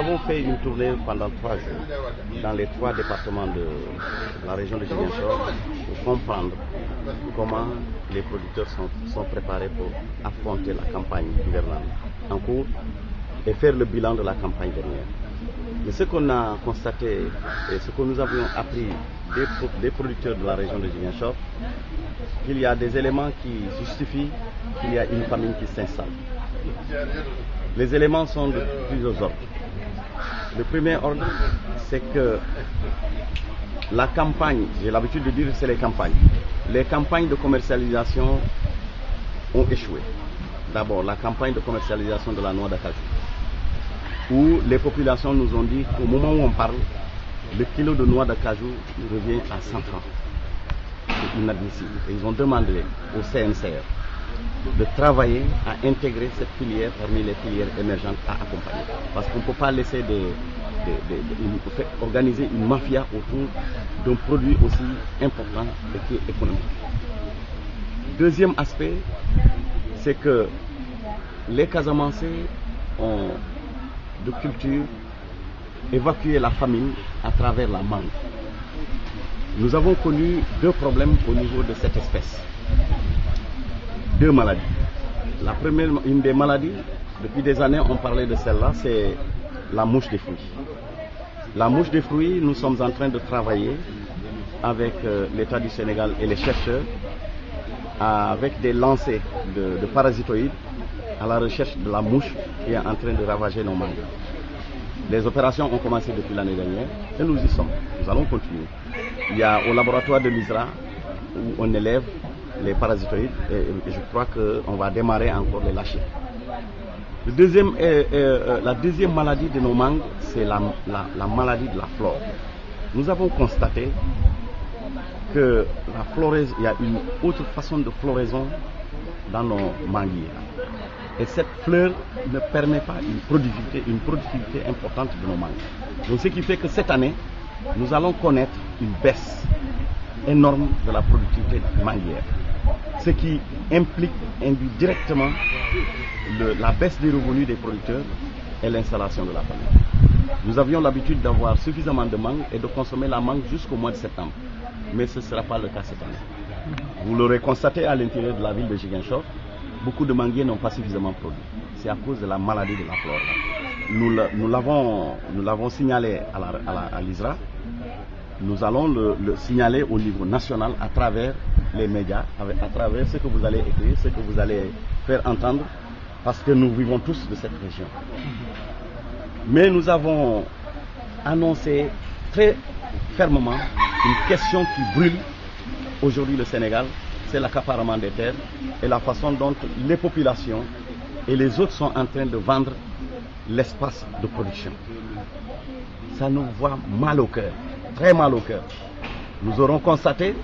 avons fait une tournée pendant 3 jours dans les 3 départements de la région de Ziguinchor pour comprendre comment les producteurs sont préparés pour affronter la campagne hivernale en cours et faire le bilan de la campagne dernière. Mais ce qu'on a constaté et ce que nous avions appris des producteurs de la région de Ziguinchor, qu'il y a des éléments qui justifient qu'il y a une famine qui s'installe. Les éléments sont de plusieurs ordres. Le premier ordre, c'est que la campagne, j'ai l'habitude de dire que c'est les campagnes de commercialisation ont échoué. D'abord, la campagne de commercialisation de la noix d'acajou, où les populations nous ont dit qu'au moment où on parle, le kilo de noix d'acajou revient à 100 francs. C'est inadmissible. Et ils ont demandé au CNCR de travailler à intégrer cette filière parmi les filières émergentes à accompagner. Parce qu'on ne peut pas laisser organiser une mafia autour d'un produit aussi important et qui est économique. Deuxième aspect, c'est que les Casamançais ont de culture évacué la famine à travers la mangue. Nous avons connu 2 problèmes au niveau de cette espèce. 2 maladies. La première, une des maladies, depuis des années on parlait de celle-là, c'est la mouche des fruits. La mouche des fruits, nous sommes en train de travailler avec l'État du Sénégal et les chercheurs avec des lancers de parasitoïdes à la recherche de la mouche qui est en train de ravager nos mangues. Les opérations ont commencé depuis l'année dernière et nous y sommes. Nous allons continuer. Il y a au laboratoire de l'ISRA où on élève les parasitoïdes et je crois qu'on va démarrer encore les lâcher. La deuxième maladie de nos mangues, c'est la maladie de la flore. Nous avons constaté que il y a une autre façon de floraison dans nos manguiers. Et cette fleur ne permet pas une productivité importante de nos mangues. Donc ce qui fait que cette année, nous allons connaître une baisse énorme de la productivité manguière. Ce qui induit directement la baisse des revenus des producteurs et l'installation de la famille. Nous avions l'habitude d'avoir suffisamment de mangue et de consommer la mangue jusqu'au mois de septembre. Mais ce ne sera pas le cas cette année. Vous l'aurez constaté à l'intérieur de la ville de Ziguinchor, beaucoup de manguiers n'ont pas suffisamment produit. C'est à cause de la maladie de la flore. Nous l'avons signalé à l'ISRA. Nous allons le signaler au niveau national à travers les médias, à travers ce que vous allez écrire, ce que vous allez faire entendre, parce que nous vivons tous de cette région. Mais nous avons annoncé très fermement une question qui brûle aujourd'hui le Sénégal, c'est l'accaparement des terres et la façon dont les populations et les autres sont en train de vendre l'espace de production. Ça nous voit mal au cœur, très mal au cœur. Nous aurons constaté,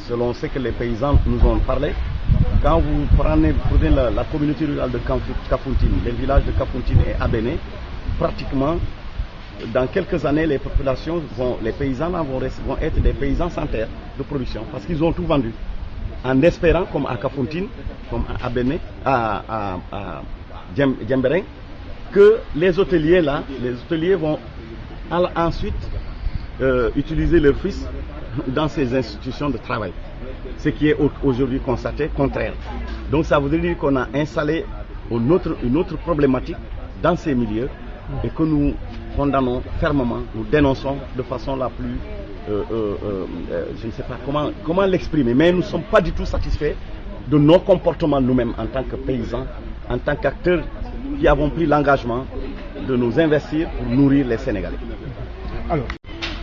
selon ce que les paysans nous ont parlé, quand vous prenez la communauté rurale de Kafountine, les villages de Kafountine et Abéné, pratiquement, dans quelques années, les populations, les paysans là vont être des paysans sans terre de production, parce qu'ils ont tout vendu. En espérant, comme à Kafountine, comme à Abéné, à Djemberin, que les hôteliers vont ensuite utiliser leurs fils dans ces institutions de travail. Ce qui est aujourd'hui constaté contraire. Donc ça voudrait dire qu'on a installé une autre problématique dans ces milieux et que nous condamnons fermement, nous dénonçons de façon la plus, je ne sais pas comment l'exprimer, mais nous ne sommes pas du tout satisfaits de nos comportements nous-mêmes en tant que paysans, en tant qu'acteurs qui avons pris l'engagement de nous investir pour nourrir les Sénégalais. Alors,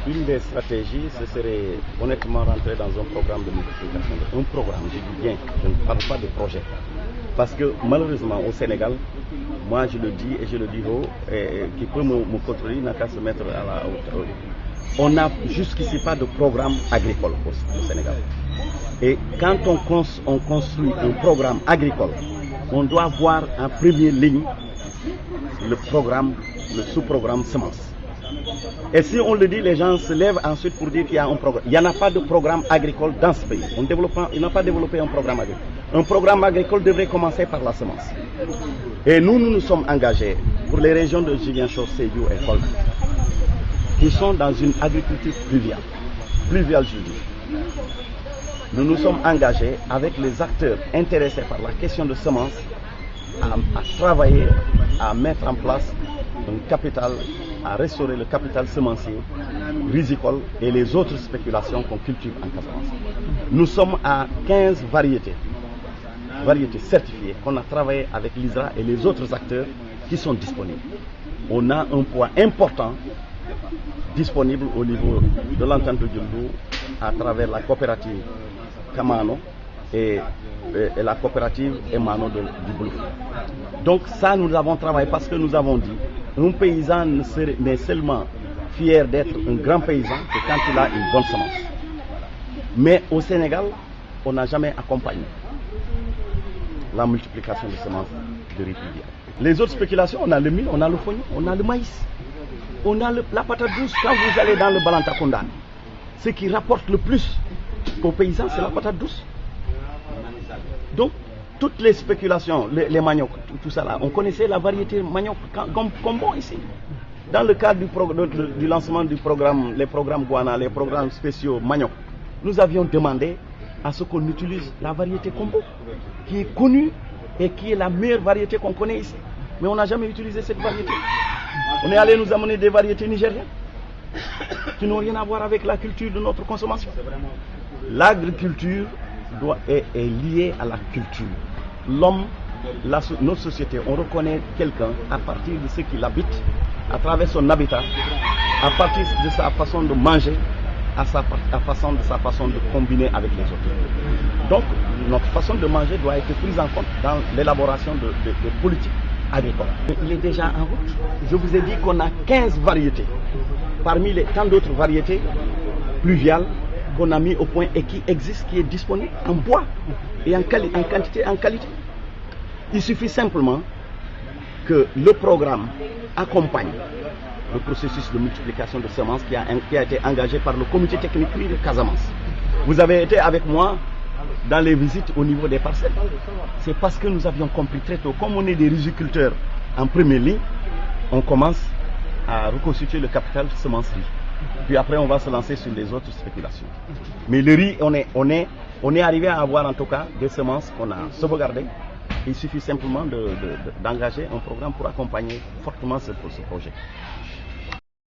une des stratégies, ce serait honnêtement rentrer dans un programme de multiplication. Un programme, je dis bien, je ne parle pas de projet. Parce que malheureusement au Sénégal, moi je le dis et je le dis haut, et qui peut me contredire, n'a qu'à se mettre à la hauteur. On n'a jusqu'ici pas de programme agricole au Sénégal. Et quand on construit un programme agricole, on doit voir en première ligne le sous-programme semences. Et si on le dit, les gens se lèvent ensuite pour dire qu'il y a un programme. Il n'y en a pas de programme agricole dans ce pays. Il n'a pas développé un programme agricole. Un programme agricole devrait commencer par la semence. Et nous nous sommes engagés pour les régions de Ziguinchor, Sédhiou et Kolda, qui sont dans une agriculture pluviale je dis. Nous nous sommes engagés avec les acteurs intéressés par la question de semences à travailler, à mettre en place un capital, à restaurer le capital semencier, risicole et les autres spéculations qu'on cultive en Casamance. Nous sommes à 15 variétés certifiées qu'on a travaillé avec l'ISRA et les autres acteurs qui sont disponibles. On a un poids important disponible au niveau de l'entente de Diouldou à travers la coopérative Kamano et la coopérative Emano du Boulouf. Donc ça, nous avons travaillé parce que nous avons dit un paysan n'est seulement fier d'être un grand paysan que quand il a une bonne semence. Mais au Sénégal, on n'a jamais accompagné la multiplication de semences de riz pluvial. Les autres spéculations, on a le mil, on a le fonio, on a le maïs, on a la patate douce. Quand vous allez dans le Balantakonda, ce qui rapporte le plus aux paysans, c'est la patate douce. Donc, toutes les spéculations, les maniocs, tout ça là, on connaissait la variété manioc comme bon ici. Dans le cadre du lancement du programme, les programmes Guana, les programmes spéciaux manioc, nous avions demandé à ce qu'on utilise la variété combo, qui est connue et qui est la meilleure variété qu'on connaît ici. Mais on n'a jamais utilisé cette variété. On est allé nous amener des variétés nigériennes qui n'ont rien à voir avec la culture de notre consommation. L'agriculture est liée à la culture. L'homme, notre société, on reconnaît quelqu'un à partir de ce qu'il habite, à travers son habitat, à partir de sa façon de manger, à sa façon de combiner avec les autres. Donc, notre façon de manger doit être prise en compte dans l'élaboration de politiques agricoles. Il est déjà en route. Je vous ai dit qu'on a 15 variétés, parmi les tant d'autres variétés pluviales qu'on a mis au point et qui existent, qui est disponible en bois et en quantité, en qualité. Il suffit simplement que le programme accompagne le processus de multiplication de semences qui a été engagé par le comité technique de Casamance. Vous avez été avec moi dans les visites au niveau des parcelles. C'est parce que nous avions compris très tôt, comme on est des riziculteurs en première ligne, on commence à reconstituer le capital semencerie. Puis après, on va se lancer sur les autres spéculations. Mais le riz, on est arrivé à avoir en tout cas des semences qu'on a sauvegardées. Il suffit simplement d'engager un programme pour accompagner fortement ce projet.